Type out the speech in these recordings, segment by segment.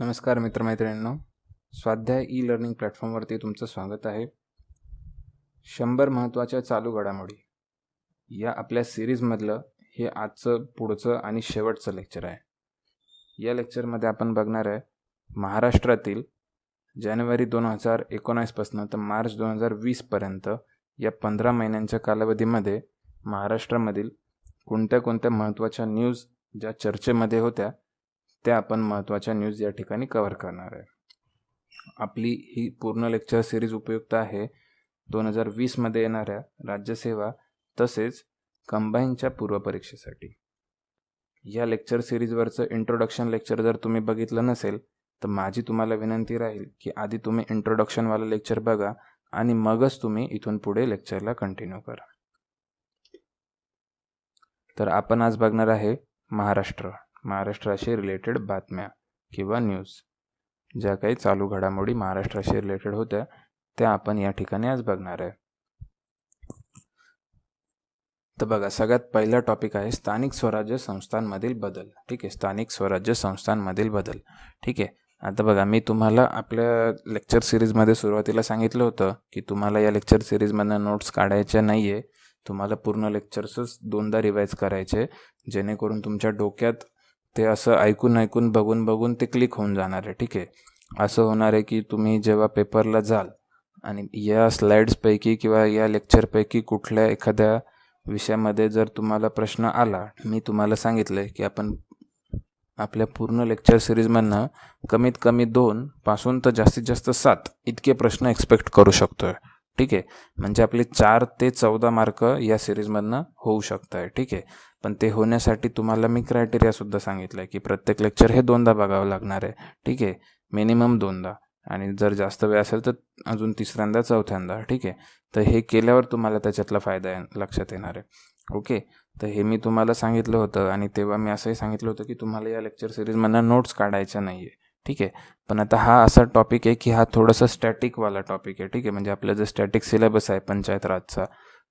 नमस्कार मित्रमैत्रिणींनो, स्वाध्याय e learning प्लॅटफॉर्मवरती तुमचं स्वागत आहे. 100 महत्त्वाच्या चालू घडामोडी या आपल्या सिरीजमधलं हे आजचं पुढचं आणि शेवटचं लेक्चर आहे. या लेक्चरमध्ये आपण बघणार आहे महाराष्ट्रातील जानेवारी 2019 पासून तर मार्च 2020 पर्यंत या 15 महिन्यांच्या कालावधीमध्ये महाराष्ट्रामधील कोणत्या महत्त्वाच्या न्यूज ज्या चर्चेमध्ये होत्या त्या आपण महत्त्वाच्या न्यूज या ठिकाणी कव्हर करणार आहे. आपली ही पूर्ण लेक्चर सिरीज उपयुक्त आहे 2020 मध्ये येणाऱ्या राज्यसेवा तसेच कंबाईनच्या पूर्वपरीक्षेसाठी. या लेक्चर सिरीजवरचं इंट्रोडक्शन लेक्चर जर तुम्ही बघितलं नसेल तर माझी तुम्हाला विनंती राहील की आधी तुम्ही इंट्रोडक्शनवाला लेक्चर बघा आणि मगच तुम्ही इथून पुढे लेक्चरला कंटिन्यू करा. तर आपण आज बघणार आहे महाराष्ट्राशी रिलेटेड बातम्या किंवा न्यूज. ज्या काही चालू घडामोडी महाराष्ट्राशी रिलेटेड होत्या त्या आपण या ठिकाणी आज बघणार आहे. तर बघा, सगळ्यात पहिला टॉपिक आहे स्थानिक स्वराज्य संस्थांमधील बदल. ठीक आहे, स्थानिक स्वराज्य संस्थांमधील बदल. ठीक आहे, आता बघा, मी तुम्हाला आपल्या लेक्चर सिरीजमध्ये सुरुवातीला सांगितलं होतं की तुम्हाला या लेक्चर सिरीजमधनं नोट्स काढायच्या नाही आहे. तुम्हाला पूर्ण लेक्चर्सच 2दा रिवाईज करायचे, जेणेकरून तुमच्या डोक्यात ते असं ऐकून बघून ते क्लिक होऊन जाणार आहे. ठीक आहे, असं होणार आहे की तुम्ही जेव्हा पेपरला जाल आणि या स्लाइड्सपैकी किंवा या लेक्चरपैकी कुठल्या एखाद्या विषयामध्ये जर तुम्हाला प्रश्न आला, मी तुम्हाला सांगितलं की आपण आपल्या पूर्ण लेक्चर सिरीजमधनं कमीत कमी 2 पासून तर जास्तीत जास्त 7 इतके प्रश्न एक्सपेक्ट करू शकतोय. ठीक आहे, म्हणजे आपले 4 ते 14 मार्क या सिरीजमधनं होऊ शकत आहे. ठीक आहे, पण ते होण्यासाठी तुम्हाला मी क्रायटेरिया सुद्धा सांगितलं आहे की प्रत्येक लेक्चर हे 2दा बघावं लागणार आहे. ठीक आहे, मिनिमम 2दा, आणि जर जास्त वेळ असेल तर अजून 3ऱ्यांदा 4थ्यांदा. ठीक आहे, तर हे केल्यावर तुम्हाला त्याच्यातला फायदा लक्षात येणार आहे. ओके, तर हे मी तुम्हाला सांगितलं होतं आणि तेव्हा मी असंही सांगितलं होतं की तुम्हाला या लेक्चर सिरीजमधनं नोट्स काढायच्या नाही आहे. ठीक आहे, पण आता हा असा टॉपिक आहे की हा थोडासा स्टॅटिकवाला टॉपिक आहे. ठीक आहे, म्हणजे आपलं जे स्टॅटिक सिलेबस आहे पंचायत राजचा,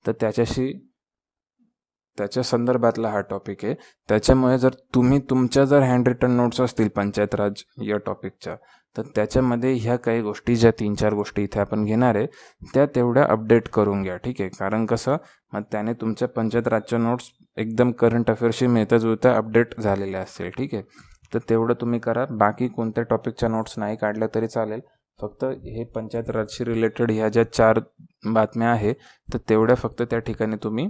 तर त्याच्या संदर्भातला हा टॉपिक आहे. त्याच्यामुळे जर तुमच्या जर हँड रिटन नोट्स असतील पंचायत राज या टॉपिकच्या, तर त्याच्यामध्ये ह्या काही गोष्टी, ज्या 3-4 गोष्टी इथे आपण घेणार आहे त्या तेवढ्या अपडेट करून घ्या. ठीक आहे, कारण कसं मग त्याने तुमच्या पंचायत राजच्या नोट्स एकदम करंट अफेअर्सशी मिळता जुळता अपडेट झालेल्या असतील. ठीक आहे, तर तेवढं तुम्ही करा. बाकी कोणत्या टॉपिकच्या नोट्स नाही काढल्या तरी चालेल, फक्त हे पंचायत राजशी रिलेटेड ह्या ज्या 4 बातम्या आहे तर तेवढ्या फक्त त्या ठिकाणी तुम्ही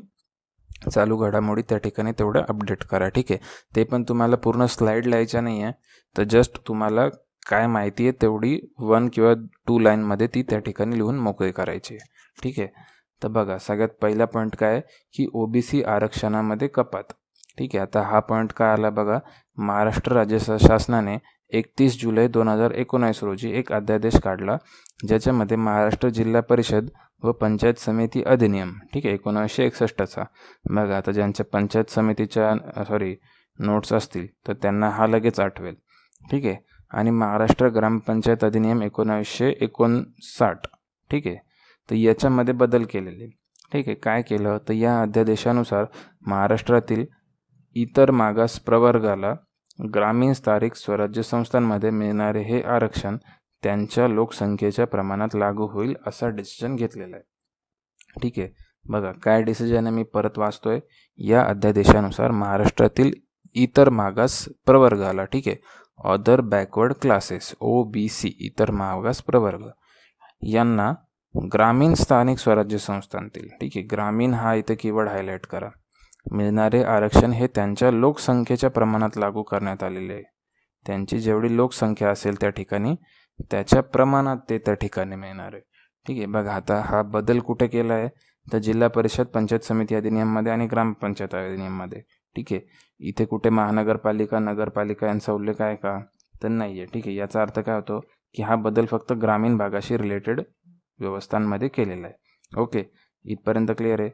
चालू घडामोडी त्या ठिकाणी तेवढं अपडेट करा. ठीक आहे, ते पण तुम्हाला पूर्ण स्लाईड लिहायच्या नाही आहे, तर जस्ट तुम्हाला काय माहिती आहे तेवढी 1 किंवा 2 लाईनमध्ये ती त्या ठिकाणी लिहून मोकळी करायची. ठीक आहे, तर बघा, सगळ्यात पहिला पॉईंट काय की OBC आरक्षणामध्ये कपात. ठीक आहे, आता हा पॉईंट काय आला बघा, महाराष्ट्र राज्य शासनाने 31 जुलै 2019 रोजी एक अध्यादेश काढला, ज्याच्यामध्ये महाराष्ट्र जिल्हा परिषद व पंचायत समिती अधिनियम, ठीक आहे, 1961चा. बघा, आता ज्यांच्या पंचायत समितीच्या नोट्स असतील तर त्यांना हा लगेच आठवेल. ठीक आहे, आणि महाराष्ट्र ग्रामपंचायत अधिनियम 1959. ठीक आहे, तर याच्यामध्ये बदल केलेले. ठीक आहे, काय केलं तर या अध्यादेशानुसार महाराष्ट्रातील इतर मागास प्रवर्गाला ग्रामीण स्थानिक स्वराज्य संस्थांमध्ये मिळणारे हे आरक्षण त्यांच्या लोकसंख्येच्या प्रमाणात लागू होईल असा डिसिजन घेतलेला आहे. ठीक आहे, बघा काय डिसिजन आहे, मी परत वाचतोय. या अध्यादेशानुसार महाराष्ट्रातील इतर मागास प्रवर्गाला, ठीक आहे, अदर बॅकवर्ड क्लासेस OBC, इतर मागास प्रवर्ग यांना ग्रामीण स्थानिक स्वराज्य संस्थांतील, ठीक आहे, ग्रामीण हा इथे कीवर्ड हायलाईट करा, मिळणारे आरक्षण हे त्यांच्या लोकसंख्येच्या प्रमाणात लागू करण्यात आलेले आहे. त्यांची जेवढी लोकसंख्या असेल त्या ठिकाणी त्याच्या प्रमाणात ते त्या ठिकाणी मिळणार आहे. ठीक आहे, बघा, आता हा बदल कुठे केला आहे तर जिल्हा परिषद पंचायत समिती अधिनियममध्ये आणि ग्रामपंचायत अधिनियममध्ये. ठीक आहे, इथे कुठे महानगरपालिका नगरपालिका यांचा उल्लेख आहे का तर नाही आहे. ठीक आहे, याचा अर्थ काय होतो की हा बदल फक्त ग्रामीण भागाशी रिलेटेड व्यवस्थांमध्ये केलेला आहे. ओके, इथपर्यंत क्लिअर आहे.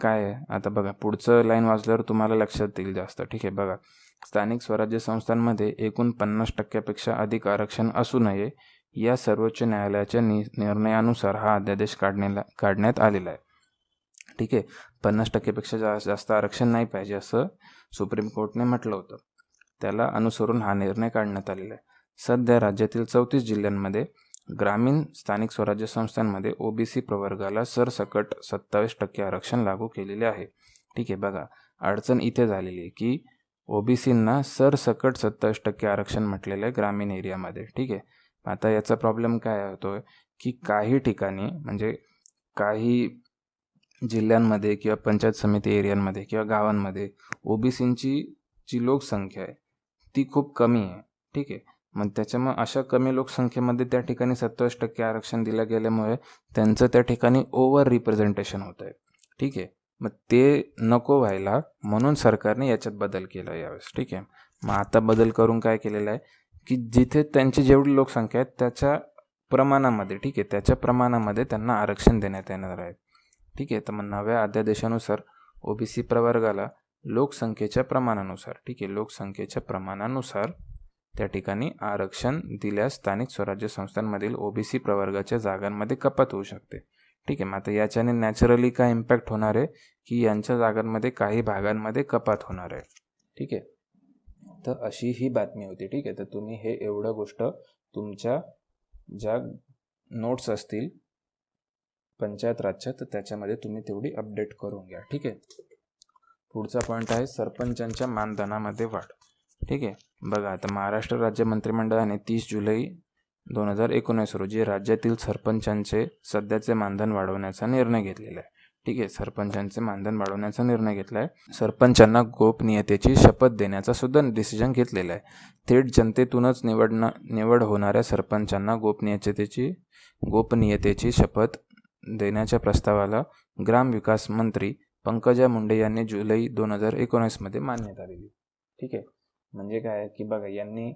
काय आहे आता बघा, पुढचं लाईन वाचल्यावर तुम्हाला लक्षात येईल जास्त. ठीक आहे, बघा, स्थानिक स्वराज्य संस्थांमध्ये एकूण 50% अधिक आरक्षण असू नये या सर्वोच्च न्यायालयाच्या निर्णयानुसार हा अध्यादेश काढण्यात आलेला आहे. ठीक आहे, 50% जास्त आरक्षण नाही पाहिजे असं सुप्रीम कोर्टने म्हटलं होतं. त्याला अनुसरून हा निर्णय काढण्यात आलेला आहे. सध्या राज्यातील 34 जिल्ह्यांमध्ये ग्रामीण स्थानिक स्वराज्य संस्थांमध्ये ओबीसी प्रवर्गाला सरसकट 27% आरक्षण लागू केलेले आहे. ठीक आहे, बघा अडचण इथे झालेली आहे की ओबीसींना सरसकट 27% आरक्षण म्हटलेलं आहे ग्रामीण एरियामध्ये. ठीक आहे, आता याचा प्रॉब्लेम काय होतोय की काही ठिकाणी म्हणजे काही जिल्ह्यांमध्ये किंवा पंचायत समिती एरियांमध्ये किंवा गावांमध्ये ओबीसींची जी लोकसंख्या आहे ती खूप कमी आहे. ठीक आहे, मग त्याच्यामुळे अशा कमी लोकसंख्येमध्ये त्या ठिकाणी 27% आरक्षण दिलं गेल्यामुळे त्यांचं त्या ठिकाणी ओव्हर रिप्रेझेंटेशन होत आहे. ठीक आहे, मग ते नको व्हायला म्हणून सरकारने याच्यात बदल केला यावेळेस. ठीक आहे, मग आता बदल करून काय केलेलं आहे की जिथे त्यांची जेवढी लोकसंख्या आहे त्याच्या प्रमाणामध्ये, ठीक आहे, त्याच्या प्रमाणामध्ये त्यांना आरक्षण देण्यात येणार आहे. ठीक आहे, तर मग नव्या अध्यादेशानुसार ओबीसी प्रवर्गाला लोकसंख्येच्या प्रमाणानुसार, ठीक आहे, लोकसंख्येच्या प्रमाणानुसार त्या ठिकाणी आरक्षण दिल्यास स्थानिक स्वराज्य संस्थांमधील ओबीसी प्रवर्गाच्या जागांमध्ये कपात होऊ शकते. ठीक आहे, मग आता याच्याने नॅचरली काय इम्पॅक्ट होणार आहे की यांच्या जागांमध्ये काही भागांमध्ये कपात होणार आहे. ठीक आहे, तर अशी ही बातमी होती. ठीक आहे, तर तुम्ही हे एवढं गोष्ट तुमच्या ज्या नोट्स असतील पंचायत राजच्या तर त्याच्यामध्ये तुम्ही तेवढी अपडेट करून घ्या. ठीक आहे, पुढचा पॉईंट आहे सरपंचांच्या मानधनामध्ये वाढ. ठीक आहे, बघा आता महाराष्ट्र राज्य मंत्रिमंडळाने 30 जुलै 2019 रोजी राज्यातील सरपंचांचे सध्याचे मानधन वाढवण्याचा निर्णय घेतलेला आहे. ठीक आहे, सरपंचांचे मानधन वाढवण्याचा निर्णय घेतला आहे. सरपंचांना गोपनीयतेची शपथ देण्याचा सुद्धा डिसिजन घेतलेला आहे. थेट जनतेतूनच निवड होणाऱ्या सरपंचांना गोपनीयतेची शपथ देण्याच्या प्रस्तावाला ग्रामविकास मंत्री पंकजा मुंडे यांनी जुलै 2019 मध्ये मान्यता दिली. ठीक आहे, म्हणजे काय की बघा यांनी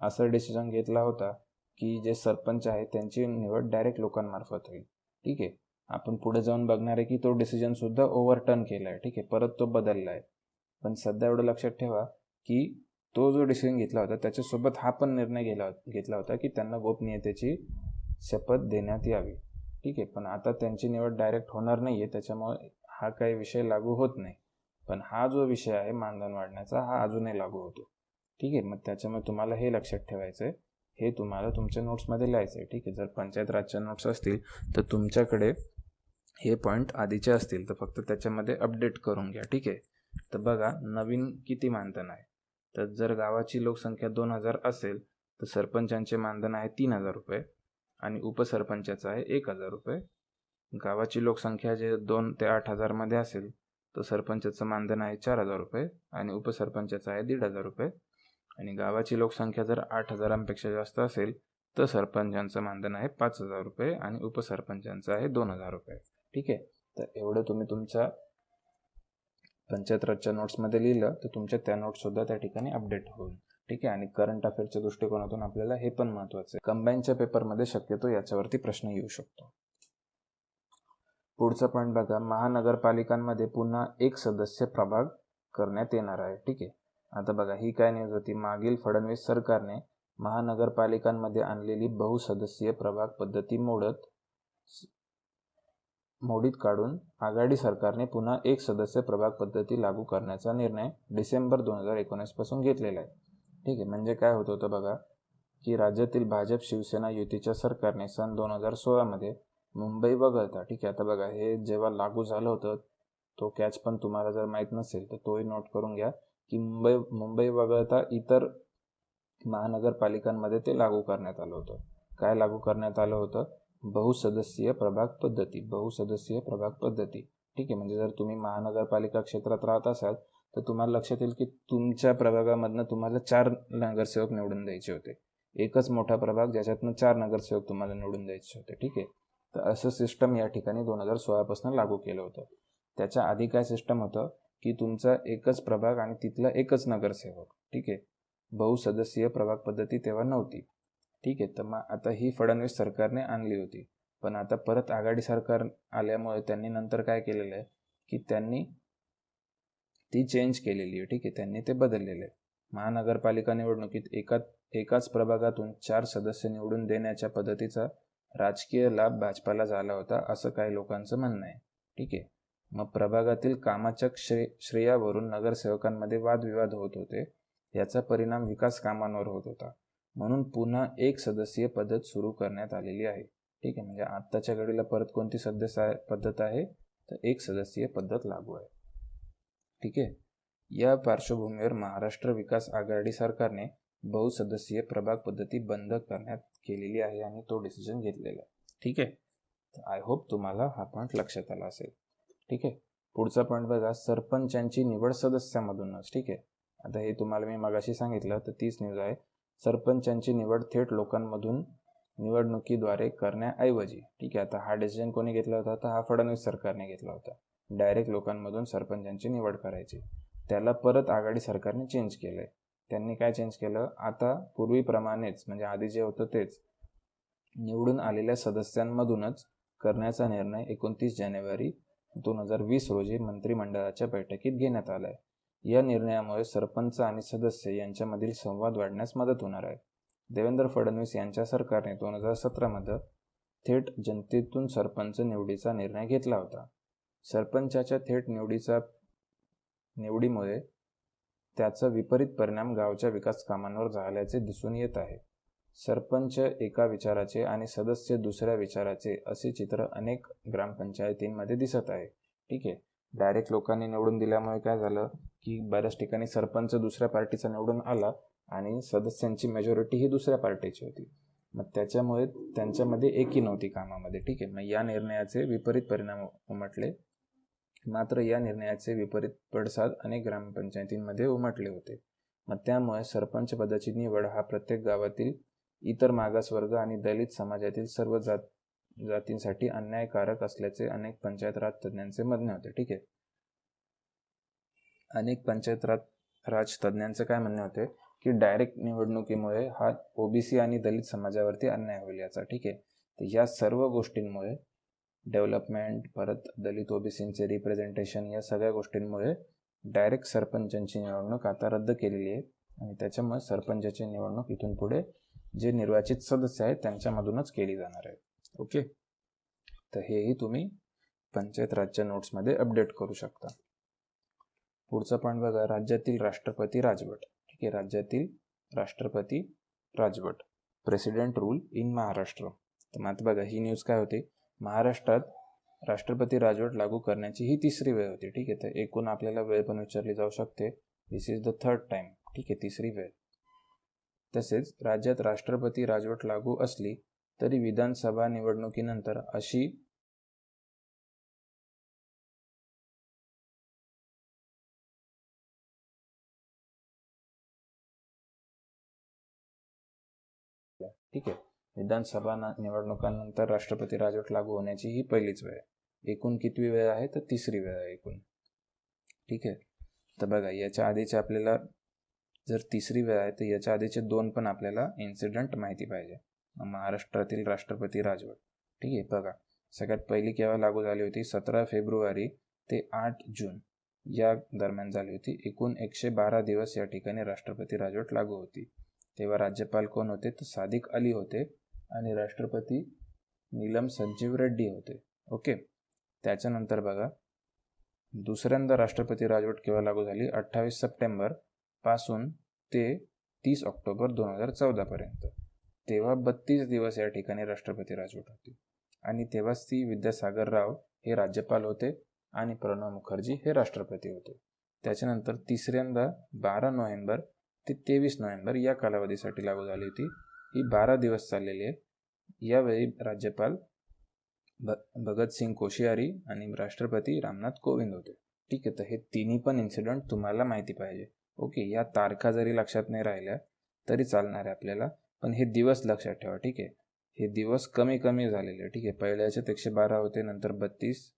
असं डिसिजन घेतला होता की जे सरपंच आहे त्यांची निवड डायरेक्ट लोकांमार्फत होईल. ठीक आहे, आपण पुढे जाऊन बघणार आहे की तो डिसिजन सुद्धा ओव्हरटर्न केला आहे. ठीक आहे, परत तो बदलला आहे. पण सध्या एवढं लक्षात ठेवा की तो जो डिसिजन घेतला होता त्याच्यासोबत हा पण निर्णय घेतला होता की त्यांना गोपनीयतेची शपथ देण्यात यावी. ठीक आहे, पण आता त्यांची निवड डायरेक्ट होणार नाही आहे, त्याच्यामुळे हा काही विषय लागू होत नाही. पण हा जो विषय आहे मानधन वाढण्याचा हा अजूनही लागू होतो. ठीक आहे, मग त्याच्यामुळे तुम्हाला हे लक्षात ठेवायचं आहे, हे तुम्हाला तुमच्या नोट्समध्ये लिहायचं आहे. ठीक आहे, जर पंचायत राजच्या नोट्स असतील तर तुमच्याकडे हे पॉईंट आधीचे असतील तर फक्त त्याच्यामध्ये अपडेट करून घ्या. ठीक आहे, तर बघा नवीन किती मानधन आहे. तर जर गावाची लोकसंख्या 2000 असेल तर सरपंचांचे मानधन आहे 3000 रुपये आणि उपसरपंचाचं आहे 1000 रुपये. गावाची लोकसंख्या जे 2 ते 8000 मध्ये असेल तर सरपंचाचं मानधन आहे 4000 रुपये आणि उपसरपंचाचं आहे 1500 रुपये. आणि गावाची लोकसंख्या जर 8000पेक्षा जास्त असेल तर सरपंचांचं मानधन आहे 5000 रुपये आणि उपसरपंचांचं आहे 2000 रुपये. ठीक आहे, तर एवढं तुम्ही तुमच्या पंचायत राजच्या नोट्समध्ये लिहिलं तर तुमच्या त्या नोट्स सुद्धा त्या ठिकाणी अपडेट होईल. ठीक आहे, आणि करंट अफेअरच्या दृष्टिकोनातून आपल्याला हे पण महत्त्वाचं आहे, कंबाईनच्या पेपरमध्ये शक्यतो याच्यावरती प्रश्न येऊ शकतो. पुढचा पॉईंट बघा, महानगरपालिकांमध्ये पुन्हा एक सदस्य प्रभाग करण्यात येणार आहे. ठीक आहे, आता बघा ही काय न्यूज होती, मागील फडणवीस सरकारने महानगरपालिकांमध्ये आणलेली बहुसदस्यीय प्रभाग पद्धती मोडीत काढून आघाडी सरकारने पुन्हा एक सदस्य प्रभाग पद्धती लागू करण्याचा निर्णय डिसेंबर 2019 पासून घेतलेला आहे. ठीक आहे, म्हणजे काय होत होतं बघा की राज्यातील भाजप शिवसेना युतीच्या सरकारने सन 2016 मध्ये मुंबई वगळता, ठीक आहे, आता बघा हे जेव्हा लागू झालं होतं तो कॅच पण तुम्हाला जर माहीत नसेल तर तोही नोट करून घ्या की मुंबई वगळता इतर महानगरपालिकांमध्ये ते लागू करण्यात आलं होतं. काय लागू करण्यात आलं होतं? बहुसदस्यीय प्रभाग पद्धती. ठीक आहे, म्हणजे जर तुम्ही महानगरपालिका क्षेत्रात राहत असाल तर तुम्हाला लक्षात येईल की तुमच्या प्रभागामधनं तुम्हाला 4 नगरसेवक निवडून द्यायचे होते. एकच मोठा प्रभाग ज्याच्यातनं 4 नगरसेवक तुम्हाला निवडून द्यायचे होते. ठीक आहे, तर असं सिस्टम या ठिकाणी 2016 पासून लागू केलं होतं. त्याच्या आधी काय सिस्टम होतं की तुमचा एकच प्रभाग आणि तिथला एकच नगरसेवक. ठीक आहे, बहुसदस्यीय प्रभाग पद्धती तेव्हा नव्हती. ठीक आहे, तर मग आता ही फडणवीस सरकारने आणली होती, पण आता परत आघाडी सरकार आल्यामुळे त्यांनी नंतर काय केलेलं आहे की त्यांनी ती चेंज केलेली आहे. ठीक आहे, त्यांनी ते बदललेलं आहे. महानगरपालिका निवडणुकीत एकाच प्रभागातून 4 सदस्य निवडून देण्याच्या पद्धतीचा राजकीय लाभ भाजपाला झाला होता असं काही लोकांचं म्हणणं आहे. ठीक आहे, मग प्रभागातील कामाच्या श्रेयावरून नगरसेवकांमध्ये वादविवाद होत होते, याचा परिणाम विकास कामांवर होत होता. म्हणून पुन्हा एक सदस्यीय पद्धत सुरू करण्यात आलेली आहे. ठीक आहे, म्हणजे आत्ताच्या घडीला परत कोणती सदस्य पद्धत आहे, तर एक सदस्यीय पद्धत लागू आहे. ठीक आहे, या पार्श्वभूमीवर महाराष्ट्र विकास आघाडी सरकारने बहुसदस्यीय प्रभाग पद्धती बंद करण्यात केलेली आहे आणि तो डिसिजन घेतलेला आहे. ठीक आहे, आय होप तुम्हाला हा पॉईंट लक्षात आला असेल. ठीक आहे, पुढचा पॉईंट बघा, सरपंचांची निवड सदस्यामधूनच. ठीक आहे, आता हे तुम्हाला मी मगाशी सांगितलं तर तीच न्यूज आहे. सरपंचांची निवड थेट लोकांमधून निवडणुकीद्वारे करण्याऐवजी, ठीक आहे, आता हा डिसिजन कोणी घेतला होता, तर हा फडणवीस सरकारने घेतला होता. डायरेक्ट लोकांमधून सरपंचांची निवड करायची. त्याला परत आघाडी सरकारने चेंज केलंय. त्यांनी काय चेंज केलं, आता पूर्वीप्रमाणेच म्हणजे आधी जे होतं तेच निवडून आलेल्या सदस्यांमधूनच करण्याचा निर्णय 29 जानेवारी 2020 रोजी मंत्रिमंडळाच्या बैठकीत घेण्यात आला आहे. या निर्णयामुळे सरपंच आणि सदस्य यांच्यामधील संवाद वाढण्यास मदत होणार आहे. देवेंद्र फडणवीस यांच्या सरकारने 2017 थेट जनतेतून सरपंच निवडीचा निर्णय घेतला होता. सरपंचाच्या थेट निवडीमुळे त्याचा विपरीत परिणाम गावच्या विकास कामांवर झाल्याचे दिसून येत आहे. सरपंच एका विचाराचे आणि सदस्य दुसऱ्या विचाराचे असे चित्र अनेक ग्रामपंचायतींमध्ये दिसत आहे. ठीक आहे, डायरेक्ट लोकांनी निवडून दिल्यामुळे काय झालं की बऱ्याच ठिकाणी सरपंच दुसऱ्या पार्टीचा निवडून आला आणि सदस्यांची मेजॉरिटी ही दुसऱ्या पार्टीची होती. मग त्याच्यामुळे त्यांच्यामध्ये एकी नव्हती कामामध्ये. ठीक आहे, मग या निर्णयाचे विपरीत परिणाम उमटले. मात्र या निर्णयाचे विपरीत पडसाद अनेक ग्रामपंचायतींमध्ये उमटले होते. मग त्यामुळे सरपंच पदाची निवड हा प्रत्येक गावातील इतर मागासवर्ग आणि दलित समाजातील सर्व जातींसाठी अन्यायकारक असल्याचे अनेक पंचायत राज तज्ज्ञांचे म्हणणे होते. ठीक आहे, अनेक पंचायत राज तज्ज्ञांचे काय म्हणणे होते की डायरेक्ट निवडणुकीमुळे हा ओबीसी आणि दलित समाजावरती अन्याय होईल याचा. ठीक आहे, तर या सर्व गोष्टींमुळे डेव्हलपमेंट, परत दलित ओबीसींचे रिप्रेझेंटेशन, या सगळ्या गोष्टींमुळे डायरेक्ट सरपंचांची निवडणूक आता रद्द केलेली आहे आणि त्याच्यामुळे सरपंचाची निवडणूक इथून पुढे जे निर्वाचित सदस्य आहेत त्यांच्यामधूनच केली जाणार आहे. ओके, तर हेही तुम्ही पंचायत राजच्या नोट्समध्ये अपडेट करू शकता. पुढचा पॉईंट बघा, राज्यातील राष्ट्रपती राजवट. ठीक आहे, राज्यातील राष्ट्रपती राजवट, प्रेसिडेंट रूल इन महाराष्ट्र. तर मात्र बघा, ही न्यूज काय होती, महाराष्ट्रात राष्ट्रपती राजवट लागू करण्याची ही तिसरी वेळ होती. ठीक आहे, तर एकूण आपल्याला वेळ पण विचारली जाऊ शकते. दिस इज द थर्ड टाइम. ठीक आहे, तिसरी वेळ. तसेच राज्यात राष्ट्रपती राजवट लागू असली तरी विधानसभा निवडणुकीनंतर अशी ठीक आहे, विधानसभा निवडणुकांनंतर राष्ट्रपती राजवट लागू होण्याची ही पहिलीच वेळ आहे. एकूण कितवी वेळ आहे, तर तिसरी वेळ आहे एकूण. ठीक आहे, तर बघा, याच्या आधीचे आपल्याला जर तिसरी वेळ आहे तर याच्या आधीचे दोन पण आपल्याला इन्सिडेंट माहिती पाहिजे. महाराष्ट्रातील राष्ट्रपती राजवट. ठीक आहे, बघा, सगळ्यात पहिली केव्हा लागू झाली होती, 17 फेब्रुवारी ते 8 जून या दरम्यान झाली होती. एकूण 112 दिवस या ठिकाणी राष्ट्रपती राजवट लागू होती. तेव्हा राज्यपाल कोण होते, तर सादिक अली होते आणि राष्ट्रपती नीलम संजीव रेड्डी होते. ओके, त्याच्यानंतर बघा, दुसऱ्यांदा राष्ट्रपती राजवट केव्हा लागू झाली, 28 सप्टेंबर पासून ते 30 ऑक्टोबर 2014 पर्यंत. तेव्हा 32 दिवस या ठिकाणी राष्ट्रपती राजवट होती आणि तेव्हाच ती विद्यासागर राव हे राज्यपाल होते आणि प्रणव मुखर्जी हे राष्ट्रपती होते. त्याच्यानंतर तिसऱ्यांदा 12 नोव्हेंबर ते 23 नोव्हेंबर या कालावधीसाठी लागू झाली होती. ही 12 दिवस चाललेली आहे. यावेळी राज्यपाल भगतसिंग कोश्यारी आणि राष्ट्रपती रामनाथ कोविंद होते. ठीक आहे, तर हे तिन्ही पण इन्सिडेंट तुम्हाला माहिती पाहिजे. ओके, या तारखा जरी लक्षात नाही राहिल्या तरी चालणार आहे आपल्याला, पण हे दिवस लक्षात ठेवा. ठीक आहे, हे दिवस कमी कमी झालेले. ठीक आहे, पहिल्या याच्यात 112 होते, नंतर 32,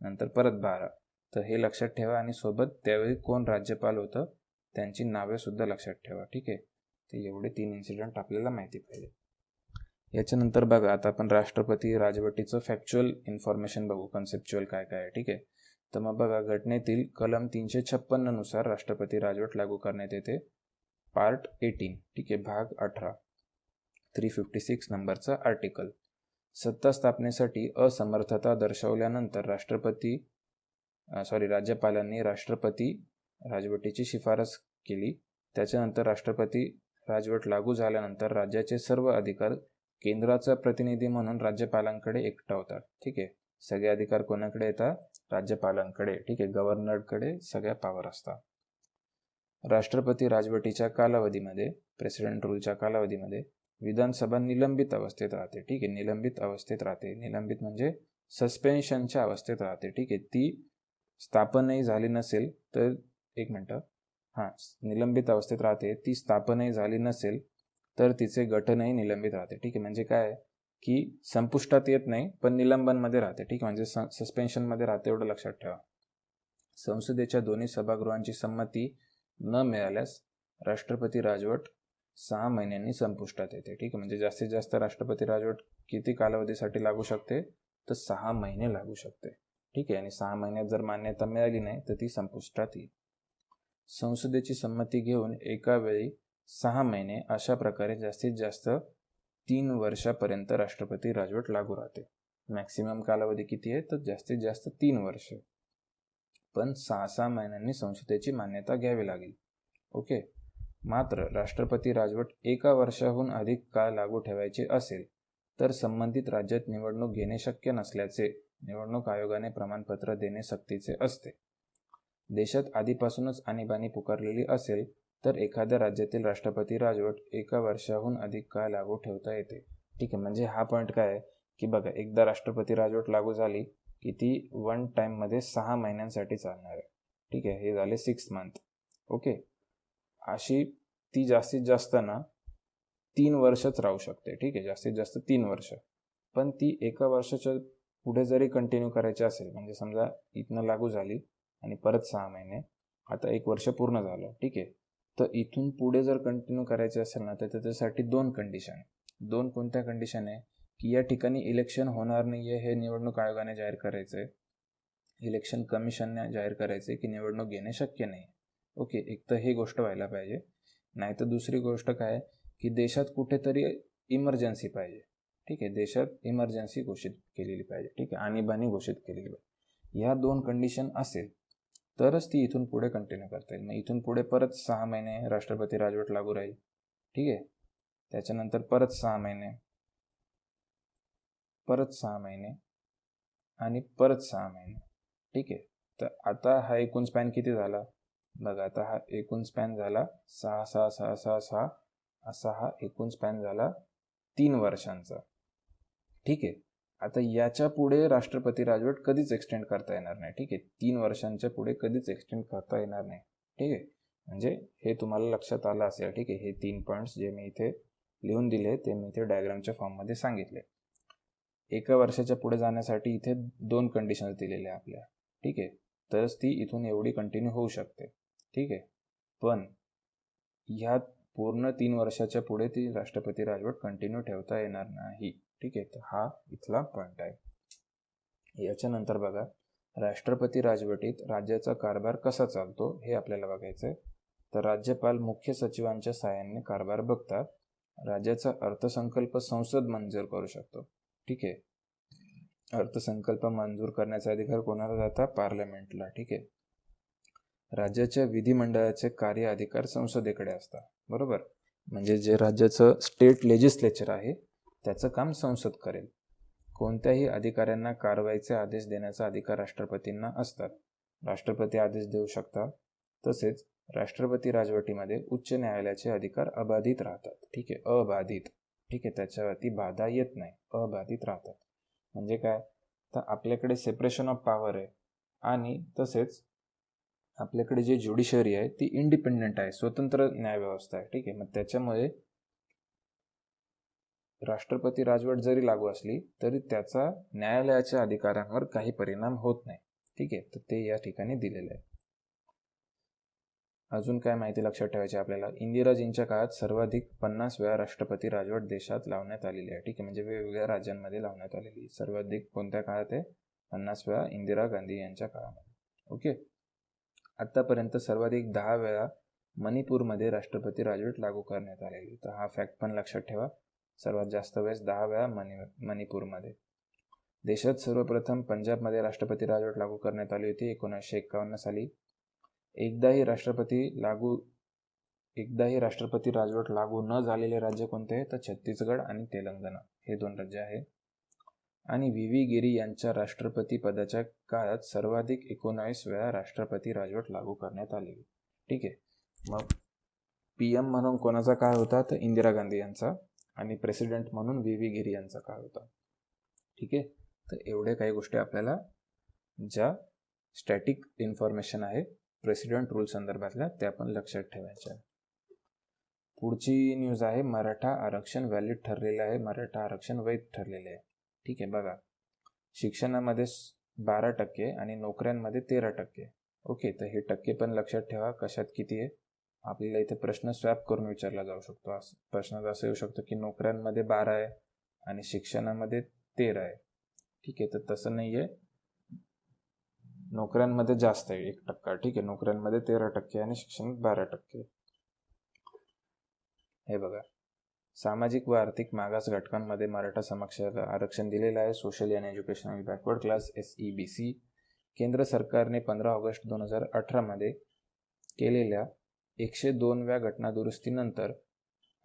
नंतर परत 12. तर हे लक्षात ठेवा आणि सोबत त्यावेळी कोण राज्यपाल होतं त्यांची नावे सुद्धा लक्षात ठेवा. ठीक आहे, तर एवढे 3 इन्सिडेंट आपल्याला माहिती पाहिजे. याच्यानंतर बघा, आता आपण राष्ट्रपती राजवटीचं फॅक्च्युअल इन्फॉर्मेशन बघू, कन्सेप्च्युअल काय काय आहे. ठीक आहे, तर मग बघा, घटनेतील कलम 356 नुसार राष्ट्रपती राजवट लागू करण्यात येते. पार्ट 18. ठीक आहे, भाग 18, 356 नंबरचा आर्टिकल. सत्ता स्थापनेसाठी असमर्थता दर्शवल्यानंतर राज्यपालांनी राष्ट्रपती राजवटीची शिफारस केली. त्याच्यानंतर राष्ट्रपती राजवट लागू झाल्यानंतर राज्याचे सर्व अधिकार केंद्राचा प्रतिनिधी म्हणून राज्यपालांकडे एकवटतात. ठीक आहे, सगळे अधिकार कोणाकडे येतात? राज्यपालांकडे. ठीक आहे, गव्हर्नरकडे सगळ्या पॉवर असतात. राष्ट्रपती राजवटीच्या कालावधीमध्ये, प्रेसिडेंट रूलच्या कालावधीमध्ये विधानसभा निलंबित अवस्थेत राहते. ठीक आहे, निलंबित अवस्थेत राहते. निलंबित म्हणजे सस्पेन्शनच्या अवस्थेत राहते. ठीक आहे, ती स्थापनही झाली नसेल तर, एक मिनटं, निलंबित अवस्थेत राहते, ती स्थापनही झाली नसेल तर तिचे गठनही निलंबित राहते. ठीक आहे, म्हणजे काय की संपुष्टात येत नाही पण निलंबनमध्ये राहते. ठीक आहे, म्हणजे सस्पेन्शनमध्ये राहते, एवढं लक्षात ठेवा. संसदेच्या दोन्ही सभागृहांची संमती न मिळाल्यास राष्ट्रपती राजवट 6 महिन्यांनी संपुष्टात येते. ठीक आहे, म्हणजे जास्तीत जास्त राष्ट्रपती राजवट किती कालावधीसाठी लागू शकते? तर 6 महिने लागू शकते. ठीक आहे, आणि 6 महिन्यात जर मान्यता मिळाली नाही तर ती संपुष्टात येईल. संसदेची संमती घेऊन एका वेळी 6 महिने अशा प्रकारे जास्तीत जास्त 3 वर्षापर्यंत राष्ट्रपती राजवट लागू राहते. मॅक्सिमम कालावधी किती आहे? तर जास्तीत जास्त 3 वर्ष, पण 6 महिन्यांनी संसदेची मान्यता घ्यावी लागेल. ओके. मात्र राष्ट्रपती राजवट 1 वर्षाहून अधिक काळ लागू ठेवायची असेल तर संबंधित राज्यात निवडणूक घेणे शक्य नसल्याचे निवडणूक आयोगाने प्रमाणपत्र देणे सक्तीचे असते. देशात आधीपासूनच आणीबाणी पुकारलेली असेल तर एखाद्या राज्यातील राष्ट्रपती राजवट 1 वर्षाहून अधिक काळ लागू ठेवता येते. ठीक आहे, म्हणजे हा पॉईंट काय आहे की बघा, एकदा राष्ट्रपती राजवट लागू झाली की ती 1 टाइममध्ये 6 महिन्यांसाठी चालणार आहे. ठीक आहे, हे झाले 6 मंथ. ओके, अशी ती जास्तीत जास्त ना 3 वर्षच राहू शकते. ठीक आहे, जास्तीत जास्त 3 वर्ष. पण ती 1 वर्षाच्या पुढे जरी कंटिन्यू करायची असेल, म्हणजे समजा इथनं लागू झाली आणि परत 6 महिने, आता 1 वर्ष पूर्ण झालं. ठीक आहे, तर इथून पुढे जर कंटिन्यू करायचे असेल ना तर त्याच्यासाठी 2 कंडिशन. 2 कोणत्या कंडिशन आहे? की या ठिकाणी इलेक्शन होणार नाही आहे हे निवडणूक आयोगाने जाहीर करायचं आहे, इलेक्शन कमिशनने जाहीर करायचं आहे की निवडणूक घेणे शक्य नाही. ओके, एक तर ही गोष्ट व्हायला पाहिजे. नाही तर दुसरी गोष्ट काय की देशात कुठेतरी इमर्जन्सी पाहिजे. ठीक आहे, देशात इमर्जन्सी घोषित केलेली पाहिजे. ठीक आहे, आणीबाणी घोषित केलेली पाहिजे. ह्या 2 कंडिशन असेल तरच ती इथून पुढे कंटिन्यू करता येईल. मग इथून पुढे परत 6 महिने राष्ट्रपती राजवट लागू राहील. ठीक आहे, त्याच्यानंतर परत 6 महिने, परत 6 महिने आणि परत 6 महिने. ठीक आहे, तर आता हा एकूण स्पॅन किती झाला बघा. आता हा एकूण स्पॅन झाला 6 6 6 6 6, असा हा एकूण स्पॅन झाला 3 वर्षांचा. ठीक आहे, आता याच्या पुढे राष्ट्रपती राजवट कधीच एक्सटेंड करता येणार नाही. ठीक आहे, 3 वर्षांच्या पुढे कधीच एक्सटेंड करता येणार नाही. ठीक आहे, म्हणजे हे तुम्हाला लक्षात आलं असेल. ठीक आहे, हे 3 पॉईंट्स जे मी इथे लिहून दिले ते मी इथे डायग्रामच्या फॉर्ममध्ये सांगितले. 1 वर्षाच्या पुढे जाण्यासाठी इथे 2 कंडिशन्स दिलेल्या आपल्या. ठीक आहे, तरच ती इथून एवढी कंटिन्यू होऊ शकते. ठीक आहे, पण ह्या पूर्ण 3 वर्षाच्या पुढे ती राष्ट्रपती राजवट कंटिन्यू ठेवता येणार नाही. ठीक आहे, तर हा इथला पॉईंट आहे. याच्यानंतर बघा, राष्ट्रपती राजवटीत राज्याचा कारभार कसा चालतो हे आपल्याला बघायचं आहे. तर राज्यपाल मुख्य सचिवांच्या सहाय्याने कारभार बघतात. राज्याचा अर्थसंकल्प संसद मंजूर करू शकतो. ठीक आहे, अर्थसंकल्प मंजूर करण्याचा अधिकार कोणाला जाता? पार्लमेंटला. ठीक आहे, राज्याच्या विधिमंडळाचे कार्य अधिकार संसदेकडे असतात. बरोबर, म्हणजे जे राज्याचं स्टेट लेजिस्लेचर आहे त्याचं काम संसद करेल. कोणत्याही अधिकाऱ्यांना कारवाईचे आदेश देण्याचा अधिकार राष्ट्रपतींना असतात. राष्ट्रपती आदेश देऊ शकतात. तसेच राष्ट्रपती राजवटीमध्ये उच्च न्यायालयाचे अधिकार अबाधित राहतात. ठीक आहे, अबाधित. ठीक आहे, त्याच्यावरती बाधा येत नाही, अबाधित राहतात. म्हणजे काय, तर आपल्याकडे सेपरेशन ऑफ पॉवर आहे आणि तसेच आपल्याकडे जे ज्युडिशरी आहे ती इंडिपेंडेंट आहे, स्वतंत्र न्यायव्यवस्था आहे. ठीक आहे, मग त्याच्यामुळे राष्ट्रपती राजवट जरी लागू असली तरी त्याचा न्यायालयाच्या अधिकारांवर काही परिणाम होत नाही. ठीक आहे, तर ते या ठिकाणी दिलेलं आहे. अजून काय माहिती लक्षात ठेवायची आपल्याला? इंदिराजींच्या काळात सर्वाधिक 50 वेळा राष्ट्रपती राजवट देशात लावण्यात आलेली आहे. ठीक आहे, म्हणजे वेगवेगळ्या राज्यांमध्ये लावण्यात आलेली. सर्वाधिक कोणत्या काळात आहे? 50 वेळा इंदिरा गांधी यांच्या काळामध्ये. ओके, आतापर्यंत सर्वाधिक 10 वेळा मणिपूरमध्ये राष्ट्रपती राजवट लागू करण्यात आलेली. तर हा फॅक्ट पण लक्षात ठेवा, सर्वात जास्त वेळेस 10 वेळा मणिपूरमध्ये. देशात सर्वप्रथम पंजाबमध्ये राष्ट्रपती राजवट लागू करण्यात आली होती 1951 साली. एकदाही राष्ट्रपती लागू एकदाही राष्ट्रपती राजवट लागू न झालेले राज्य कोणते आहे तर छत्तीसगड आणि तेलंगणा हे 2 राज्य आहे. आणि व्ही व्ही गिरी यांच्या राष्ट्रपती पदाच्या काळात सर्वाधिक 19 वेळा राष्ट्रपती राजवट लागू करण्यात आली. ठीक आहे. मग PM म्हणून कोणाचा काळ होता तर इंदिरा गांधी यांचा, आणि प्रेसिडेंट म्हणून व्ही व्ही गिरी यांचा काळ होता. ठीक आहे. तर एवढे काही गोष्टी आपल्याला ज्या स्टॅटिक इन्फॉर्मेशन आहे प्रेसिडेंट रूल संदर्भातल्या त्या पण लक्षात ठेवायच्या. पुढची न्यूज आहे मराठा आरक्षण व्हॅलिड ठरलेलं आहे, मराठा आरक्षण वैध ठरलेले आहे. ठीक आहे. बघा, शिक्षणामध्ये 12% आणि नोकऱ्यांमध्ये 13%. ओके, तर हे टक्के पण लक्षात ठेवा कशात किती आहे. आपल्याला इथे प्रश्न स्वॅप करून विचारला जाऊ शकतो. प्रश्न असं येऊ शकतो की नोकऱ्यांमध्ये 12 आहे आणि शिक्षणामध्ये 13 आहे. ठीक आहे, तर तसं नाही आहे, नोकऱ्यांमध्ये जास्त आहे 1%. ठीक आहे, नोकऱ्यांमध्ये 13% आणि शिक्षणात 12%. हे बघा, सामाजिक व आर्थिक मागास घटकांमध्ये मराठा समाजाला आरक्षण दिलेलं आहे. Social and educational backward class SEBC. केंद्र सरकारने 15 ऑगस्ट 2018 मध्ये केलेल्या 102व्या घटनादुरुस्तीनंतर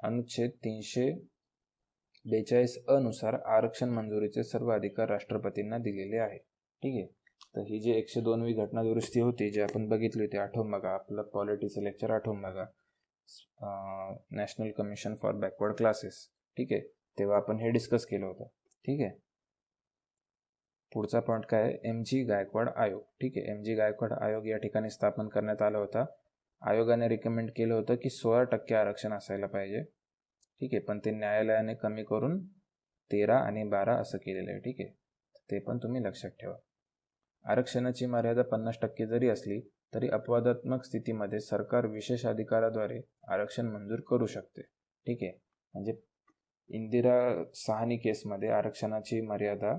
अनुच्छेद 342 नुसार आरक्षण मंजुरीचे सर्व अधिकार राष्ट्रपतींना दिलेले आहे. ठीक आहे. तर ही जी 102वी घटनादुरुस्ती होती जी आपण बघितली होती, आठवून बघा, आपलं पॉलिटीचं लेक्चर आठवून बघा, national commission for backward classes. ठीक आहे, तेव्हा आपण हे डिस्कस केलं होतं. ठीक आहे. पुढचा पॉईंट काय आहे, MG गायकवाड आयोग. ठीक आहे, MG गायकवाड आयोग या ठिकाणी स्थापन करण्यात आला होता. आयोगाने रिकमेंड केलं होतं की 16% आरक्षण असायला पाहिजे. ठीक आहे, पण ते न्यायालयाने कमी करून 13 आणि 12 असं केलेलं आहे. ठीक आहे, ते पण तुम्ही लक्षात ठेवा. आरक्षणाची मर्यादा 50% जरी असली तरी अपवादात्मक स्थितीमध्ये सरकार विशेष अधिकाराद्वारे आरक्षण मंजूर करू शकते. ठीक आहे, म्हणजे इंदिरा साहनी केसमध्ये आरक्षणाची मर्यादा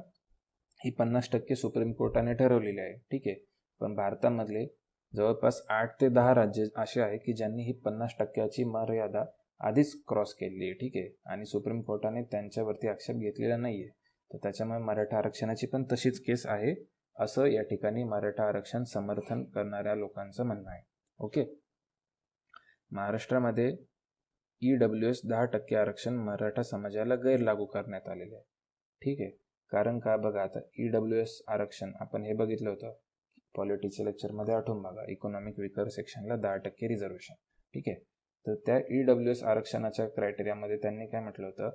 ही 50% सुप्रीम कोर्टाने ठरवलेली आहे. ठीक आहे, पण भारतामधले जवळपास 8 ते 10 राज्य असे आहे की ज्यांनी ही 50%ची मर्यादा आधीच क्रॉस केलेली आहे. ठीक आहे, आणि सुप्रीम कोर्टाने त्यांच्यावरती आक्षेप घेतलेला नाही आहे. तर त्याच्यामुळे मराठा आरक्षणाची पण तशीच केस आहे असं या ठिकाणी मराठा आरक्षण समर्थन करणाऱ्या लोकांचं म्हणणं आहे. ओके. महाराष्ट्रामध्ये EWS 10% आरक्षण मराठा समाजाला गैरलागू करण्यात आलेले आहे. ठीक आहे, कारण का बघा, आता EWS आरक्षण आपण हे बघितलं होतं पॉलिटिक्सच्या लेक्चरमध्ये, आठवून बघा, इकॉनॉमिक विकर सेक्शनला 10% रिझर्वेशन. ठीक आहे, तर त्या EWS आरक्षणाच्या क्रायटेरियामध्ये त्यांनी काय म्हटलं होतं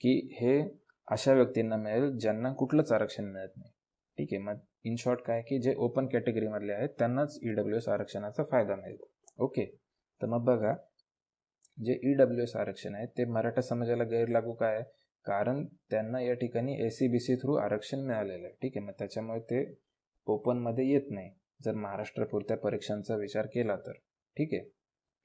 की हे अशा व्यक्तींना मिळेल ज्यांना कुठलंच आरक्षण मिळत नाही. ठीक आहे, मग इन शॉर्ट काय की जे ओपन कॅटेगरीमधले आहेत त्यांनाच EWS आरक्षणाचा फायदा मिळेल. ओके, तर मग बघा, जे EWS आरक्षण आहे ते मराठा समाजाला गैरलागू काय आहे, कारण त्यांना या ठिकाणी SEBC थ्रू आरक्षण मिळालेलं आहे. ठीक आहे, मग त्याच्यामुळे ते ओपनमध्ये येत नाही जर महाराष्ट्रापुरत्या परीक्षांचा विचार केला तर. ठीक आहे,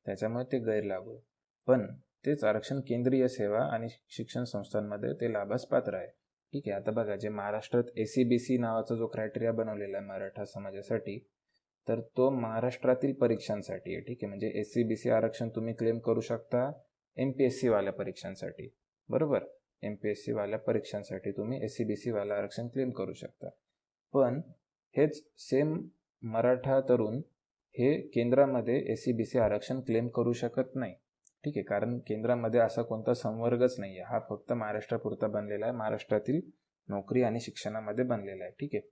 त्याच्यामुळे ते गैरलागू आहे. पण तेच आरक्षण केंद्रीय सेवा आणि शिक्षण संस्थांमध्ये ते लाभास पात्र आहे. ठीक आहे, आता बघा, जे महाराष्ट्रात SEBC नावाचा जो क्रायटेरिया बनवलेला आहे मराठा समाजासाठी, तर तो महाराष्ट्रातील परीक्षांसाठी आहे. ठीक आहे, म्हणजे SEBC आरक्षण तुम्ही क्लेम करू शकता MPSC वाल्या परीक्षांसाठी. बरोबर, MPSC वाल्या परीक्षांसाठी तुम्ही SEBC वाला आरक्षण क्लेम करू शकता. पण हेच सेम मराठा तरुण हे केंद्रामध्ये SEBC आरक्षण क्लेम करू शकत नाही. ठीक आहे, कारण केंद्रामध्ये असा कोणता संवर्गच नाही आहे, हा फक्त महाराष्ट्रापुरता बनलेला आहे, महाराष्ट्रातील नोकरी आणि शिक्षणामध्ये बनलेला आहे. ठीक आहे,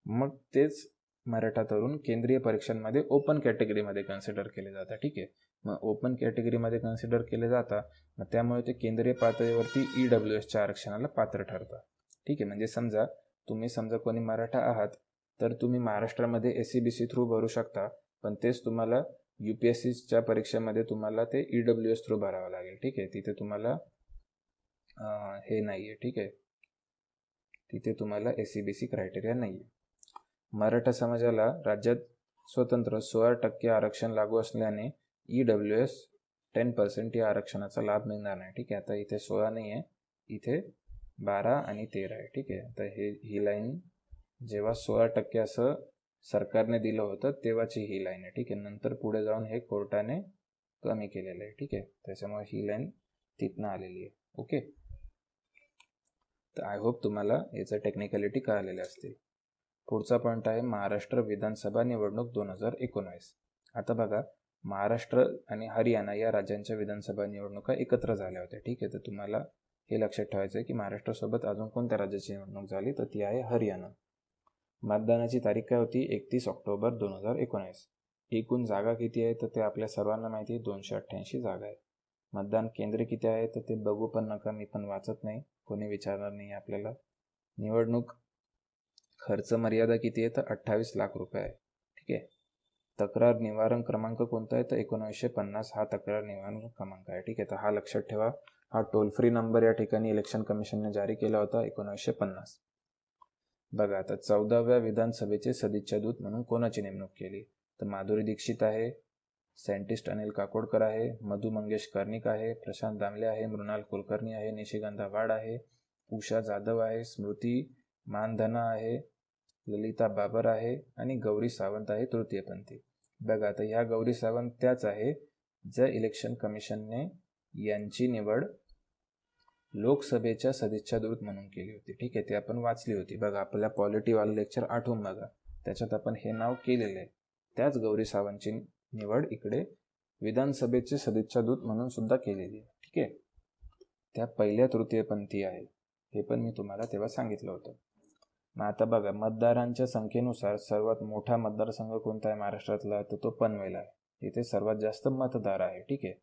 मग तेच मराठा तरुण केंद्रीय परीक्षांमध्ये ओपन कॅटेगरीमध्ये कन्सिडर केले जातात. ठीक आहे, मग ओपन कॅटेगरीमध्ये कन्सिडर केले जातात, मग त्यामुळे ते केंद्रीय पातळीवरती EWSच्या आरक्षणाला पात्र ठरतात. ठीक आहे, म्हणजे समजा कोणी मराठा आहात तर तुम्ही महाराष्ट्रामध्ये SEBC थ्रू भरू शकता, पण तेच तुम्हाला UPSCच्या परीक्षेमध्ये तुम्हाला ते EWS थ्रू भरावं लागेल. ठीक आहे, तिथे तुम्हाला हे नाही आहे. ठीक आहे, तिथे तुम्हाला SEBC क्रायटेरिया नाही आहे. मराठा समाजाला राज्यात स्वतंत्र 16% आरक्षण लागू असल्याने EWS 10% या आरक्षणाचा लाभ मिळणार नाही. ठीक आहे, आता इथे 16 नाही आहे, इथे 12 आणि 13 आहे. ठीक आहे, तर ही लाईन जेव्हा 16% असं सरकारने दिलं होतं तेव्हाची ही लाईन आहे. ठीक आहे, नंतर पुढे जाऊन हे कोर्टाने कमी केलेलं आहे. ठीक आहे, त्याच्यामुळे ही लाईन तिथनं आलेली आहे. ओके, तर आय होप तुम्हाला याचं टेक्निकॅलिटी कळालेले असतील. पुढचा पॉईंट आहे महाराष्ट्र विधानसभा निवडणूक 2019. आता बघा, महाराष्ट्र आणि हरियाणा या राज्यांच्या विधानसभा निवडणुका एकत्र झाल्या होत्या. ठीक आहे, तर तुम्हाला हे लक्षात ठेवायचं आहे की महाराष्ट्रासोबत अजून कोणत्या राज्याची निवडणूक झाली, तर ती आहे हरियाणा. मतदानाची तारीख काय होती? 31 ऑक्टोबर 2019. एकूण जागा किती आहे, तर ते आपल्या सर्वांना माहिती आहे, 288 जागा आहे. मतदान केंद्र किती आहे, तर ते बघू पण नका, मी पण वाचत नाही, कोणी विचारणार नाही आपल्याला. निवडणूक खर्च मर्यादा किती आहे, तर 28 लाख रुपये आहे. ठीक आहे. तक्रार निवारण क्रमांक कोणता आहे, तर 1950 हा तक्रार निवारण क्रमांक आहे. ठीक आहे, तर हा लक्षात ठेवा. हा टोल फ्री नंबर या ठिकाणी इलेक्शन कमिशनने जारी केला होता 1950. बघा आता 14व्या विधानसभेचे सदिच्छा दूत म्हणून कोणाची नेमणूक केली, तर माधुरी दीक्षित आहे, सायंटिस्ट अनिल काकोडकर आहे, मधु मंगेश कर्णिक आहे, प्रशांत दामले आहे, मृणाल कुलकर्णी आहे, निशिगंधा वाड आहे, उषा जाधव आहे, स्मृती मानधना आहे, ललिता बाबर आहे आणि गौरी सावंत आहे तृतीयपंथी. बघा आता ह्या गौरी सावंत त्याच आहे ज्या इलेक्शन कमिशनने यांची निवड लोकसभेच्या सदिच्छा दूत म्हणून केली होती. ठीक आहे, ते आपण वाचली होती. बघा आपल्या पॉलिटीवाला लेक्चर आठवून बघा, त्याच्यात आपण हे नाव केलेलं आहे. त्याच गौरी सावंतची निवड इकडे विधानसभेचे सदिच्छा दूत म्हणून सुद्धा केलेली आहे. ठीक आहे, त्या पहिल्या तृतीयपंथी आहे, हे पण मी तुम्हाला तेव्हा सांगितलं होतं. मग आता बघा मतदारांच्या संख्येनुसार सर्वात मोठा मतदारसंघ कोणता आहे महाराष्ट्रातला, तर तो पनवेल आहे. इथे सर्वात जास्त मतदार आहे. ठीक आहे,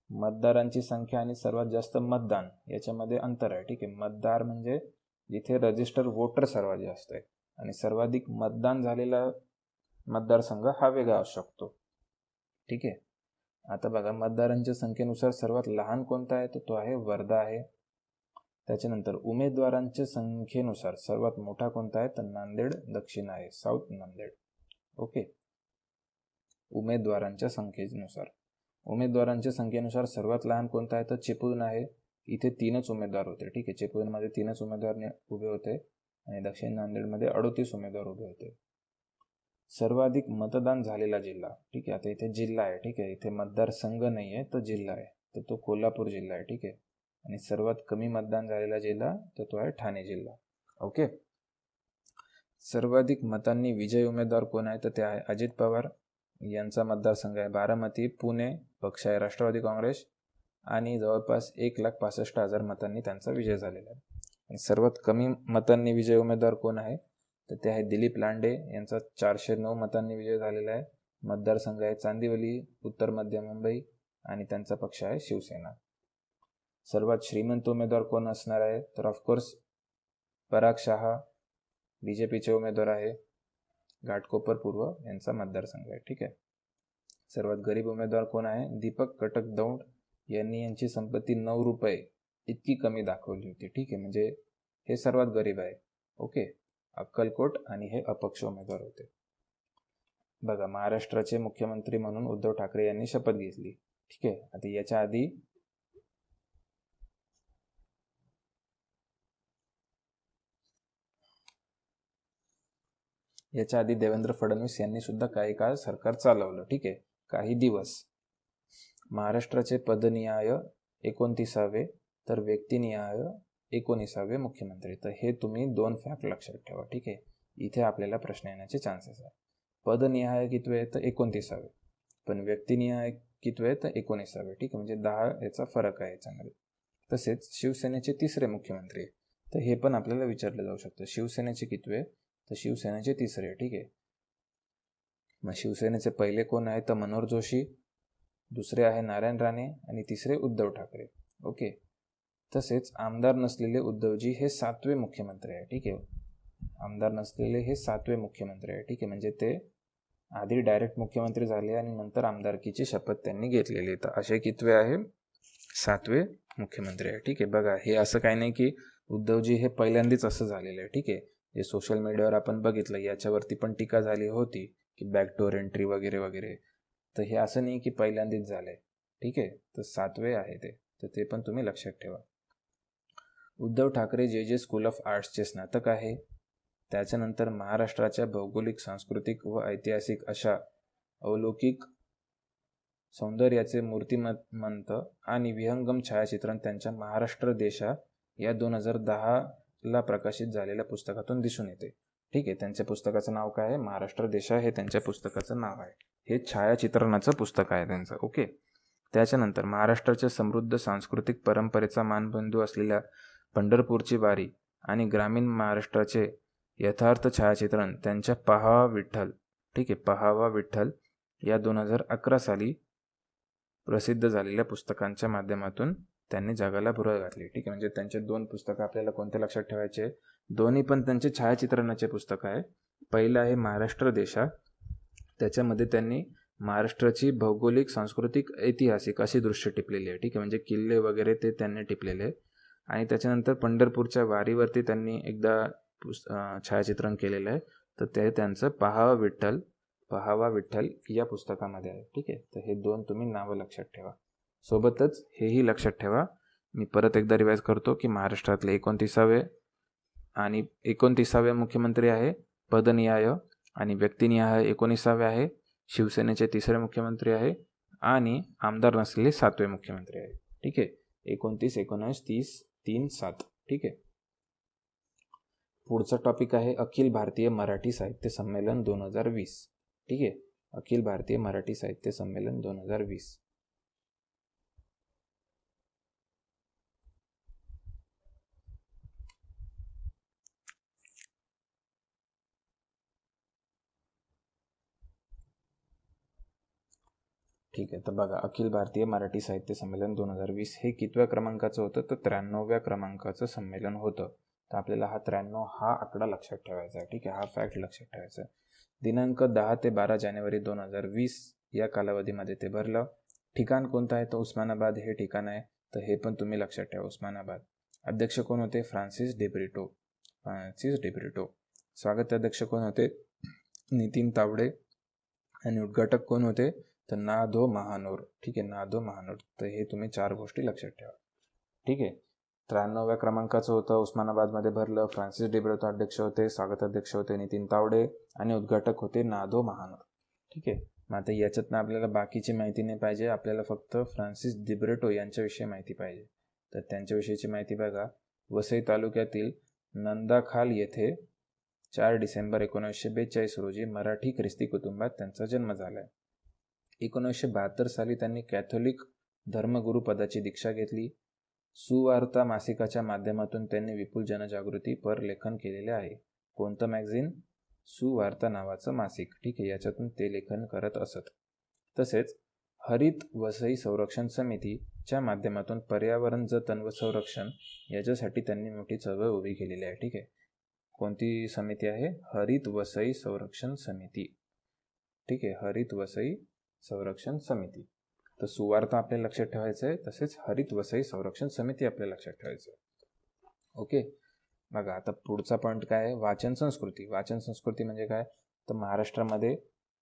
मतदारांची संख्या आणि सर्वात जास्त मतदान याच्यामध्ये अंतर आहे. ठीक आहे, मतदार म्हणजे जिथे रजिस्टर वोटर सर्वात जास्त आहे आणि सर्वाधिक मतदान झालेला मतदारसंघ हा वेगळा असू शकतो. ठीक आहे, आता बघा मतदारांच्या संख्येनुसार सर्वात लहान कोणता आहे, तर तो आहे वर्धा आहे. त्याच्यानंतर उमेदवारांच्या संख्येनुसार सर्वात मोठा कोणता आहे, तर नांदेड दक्षिण आहे, साऊथ नांदेड. ओके, उमेदवारांच्या संख्येनुसार सर्वात लहान कोणता आहे, तर चिपळूण आहे. इथे 3च उमेदवार होते. ठीक आहे, चिपळूणमध्ये 3च उमेदवार उभे होते आणि दक्षिण नांदेडमध्ये 38 उमेदवार उभे होते. सर्वाधिक मतदान झालेला जिल्हा, ठीक आहे, आता इथे जिल्हा आहे. ठीक आहे, इथे मतदारसंघ नाही आहे, तर जिल्हा आहे, तर तो कोल्हापूर जिल्हा आहे. ठीक आहे, आणि सर्वात कमी मतदान झालेला जिल्हा तर तो आहे ठाणे जिल्हा. ओके, सर्वाधिक मतांनी विजयी उमेदवार कोण आहे, तर ते आहे अजित पवार. यांचा मतदारसंघ आहे बारामती. पुणे पक्ष आहे राष्ट्रवादी काँग्रेस आणि जवळपास 1,65,000 मतांनी त्यांचा विजय झालेला आहे. आणि सर्वात कमी मतांनी विजयी उमेदवार कोण आहे, तर ते आहे दिलीप लांडे. यांचा 409 मतांनी विजय झालेला आहे. मतदारसंघ आहे चांदिवली, उत्तर मध्य मुंबई आणि त्यांचा पक्ष आहे शिवसेना. सर्वात श्रीमंत उमेदवार कोण असणार आहे, तर ऑफकोर्स पराग शहा बीजेपीचे उमेदवार आहे. घाटकोपर पूर्व यांचा मतदारसंघ आहे. ठीक आहे, सर्वात गरीब उमेदवार कोण आहे, दीपक कटक दौंड. यांनी यांची संपत्ती 9 रुपये इतकी कमी दाखवली होती. ठीक आहे, म्हणजे हे सर्वात गरीब आहे. ओके, अक्कलकोट आणि हे अपक्ष उमेदवार होते. बघा महाराष्ट्राचे मुख्यमंत्री म्हणून उद्धव ठाकरे यांनी शपथ घेतली. ठीक आहे, आता याच्या आधी देवेंद्र फडणवीस यांनी सुद्धा काही काळ सरकार चालवलं. ठीक आहे, काही दिवस. महाराष्ट्राचे पदनिहाय 29वे तर व्यक्तिनिहाय 19वे मुख्यमंत्री. तर हे तुम्ही 2 फॅक्ट लक्षात ठेवा. ठीक आहे, इथे आपल्याला प्रश्न येण्याचे चान्सेस आहे. पदनिहाय कितवे आहे, तर 29वे, पण व्यक्तिनिहाय कितवे आहे, तर 19वे. ठीक आहे, म्हणजे 10 याचा फरक आहे याच्यामध्ये. तसेच शिवसेनेचे 3रे मुख्यमंत्री, तर हे पण आपल्याला विचारलं जाऊ शकतं. शिवसेनेचे कितवे, तर शिवसेनेचे 3रे. ठीक आहे, मग शिवसेनेचे पहिले कोण आहे, तर मनोहर जोशी, दुसरे आहे नारायण राणे आणि 3रे उद्धव ठाकरे. ओके, तसेच आमदार नसलेले उद्धवजी हे 7वे मुख्यमंत्री आहे. ठीक आहे, आमदार नसलेले हे 7वे मुख्यमंत्री आहे. ठीक आहे, म्हणजे ते आधी डायरेक्ट मुख्यमंत्री झाले आणि नंतर आमदारकीची शपथ त्यांनी घेतलेली. तर असे कितवे आहे, 7वे मुख्यमंत्री आहे. ठीक आहे, बघा हे असं काही नाही की उद्धवजी हे पहिल्यांदाच असं झालेलं आहे. ठीक आहे, जे सोशल मीडियावर आपण बघितलं याच्यावरती पण टीका झाली होती की बॅकडोर एंट्री वगैरे वगैरे. तर हे असं नाही की पहिल्यांदाच झालंय. ठीक आहे, तर 7वे आहे ते, तर ते पण तुम्ही लक्षात ठेवा. उद्धव ठाकरे जे स्कूल ऑफ आर्ट्सचे स्नातक आहे. त्याच्यानंतर महाराष्ट्राच्या भौगोलिक, सांस्कृतिक व ऐतिहासिक अशा अलौकिक सौंदर्याचे मूर्तिमंत आणि विहंगम छायाचित्रण त्यांच्या महाराष्ट्र देशा या 2010ला प्रकाशित झालेल्या पुस्तकातून दिसून येते. ठीक आहे. त्यांच्या पुस्तकाचं नाव काय आहे? महाराष्ट्र देशा हे त्यांच्या पुस्तकाचं नाव आहे. हे छायाचित्रणाचं पुस्तक आहे त्यांचं. ओके. त्याच्यानंतर महाराष्ट्राच्या समृद्ध सांस्कृतिक परंपरेचा मानबिंदू असलेल्या पंढरपूरची वारी आणि ग्रामीण महाराष्ट्राचे यथार्थ छायाचित्रण त्यांच्या पहावा विठ्ठल, ठीक आहे, पहावा विठ्ठल या 2011 साली प्रसिद्ध झालेल्या पुस्तकांच्या माध्यमातून त्यांनी जगाला भुरळ घातली. ठीक आहे. म्हणजे त्यांचे 2 पुस्तकं आपल्याला कोणते लक्षात ठेवायचे? दोन्ही पण त्यांचे छायाचित्रणाचे पुस्तक आहे. पहिलं आहे महाराष्ट्र देशा. त्याच्यामध्ये त्यांनी महाराष्ट्राची भौगोलिक, सांस्कृतिक, ऐतिहासिक अशी दृश्य टिपलेली आहे. ठीक आहे. म्हणजे किल्ले वगैरे ते त्यांनी टिपलेले आहे. आणि त्याच्यानंतर पंढरपूरच्या वारीवरती त्यांनी एकदा छायाचित्रण केलेलं आहे. तर ते त्यांचं पहावा विठ्ठल या पुस्तकामध्ये आहे. ठीक आहे. तर हे 2 तुम्ही नावं लक्षात ठेवा. सोबतच हेही लक्षात ठेवा, मी परत एकदा रिवाइज करतो की महाराष्ट्रातले 29वे मुख्यमंत्री आहे पदनिहाय, आणि व्यक्तिनिहाय 19वे आहे. शिवसेनेचे 3रे मुख्यमंत्री आहे आणि आमदार नसलेले 7वे मुख्यमंत्री आहे. ठीक आहे. 29, 19, 30, 3, 7. ठीक आहे. पुढचा टॉपिक आहे अखिल भारतीय मराठी साहित्य संमेलन 2020. ठीक आहे. अखिल भारतीय मराठी साहित्य संमेलन 2020. ठीक आहे. तर बघा, अखिल भारतीय मराठी साहित्य संमेलन 2020 हे कितव्या क्रमांकाचं होतं? तर 93व्या क्रमांकाचं संमेलन होतं. तर आपल्याला हा 93 हा आकडा लक्षात ठेवायचा आहे. ठीक आहे. हा फॅक्ट लक्षात ठेवायचा आहे. दिनांक 10 ते 12 जानेवारी 2020 या कालावधीमध्ये ते भरलं. ठिकाण कोणतं आहे? तर उस्मानाबाद हे ठिकाण आहे. तर हे पण तुम्ही लक्षात ठेवा, उस्मानाबाद. अध्यक्ष कोण होते? फ्रान्सिस डिब्रिटो. स्वागताध्यक्ष कोण होते? नितीन तावडे. आणि उद्घाटक कोण होते? तर ना.धो. महानोर. ठीक आहे. ना.धो. महानोर. तर हे तुम्ही 4 गोष्टी लक्षात ठेवा. ठीक आहे. 93व्या क्रमांकाचं होतं, उस्मानाबादमध्ये भरलं. फ्रान्सिस डिब्रिटो अध्यक्ष होते, स्वागताध्यक्ष होते नितीन तावडे, आणि उद्घाटक होते ना.धो. महानोर. ठीक आहे. मग आता याच्यातनं आपल्याला बाकीची माहिती नाही पाहिजे, आपल्याला फक्त फ्रान्सिस डिब्रिटो यांच्याविषयी माहिती पाहिजे. तर त्यांच्याविषयीची माहिती बघा. वसई तालुक्यातील नंदाखाल येथे 4 डिसेंबर 1942 रोजी मराठी ख्रिस्ती कुटुंबात त्यांचा जन्म झाला आहे. 1972 साली त्यांनी कॅथोलिक धर्मगुरू पदाची दीक्षा घेतली. सुवार्ता मासिकाच्या माध्यमातून त्यांनी विपुल जनजागृतीपर लेखन केलेले आहे. कोणतं मॅगझिन? सुवार्ता नावाचं मासिक. ठीक आहे. याच्यातून ते लेखन करत असत. तसेच हरित वसई संरक्षण समितीच्या माध्यमातून पर्यावरण जतन व संरक्षण याच्यासाठी त्यांनी मोठी चळवळ उभी केलेली आहे. ठीक आहे. कोणती समिती आहे? हरित वसई संरक्षण समिती. ठीक आहे. हरित वसई संरक्षण समिती. तर सुवार्ता आपल्याला लक्षात ठेवायचं आहे, तसेच हरित वसई संरक्षण समिती आपल्याला लक्षात ठेवायचं आहे. ओके. बघा, आता पुढचा पॉईंट काय आहे? वाचन संस्कृती. वाचन संस्कृती म्हणजे काय? तर महाराष्ट्रामध्ये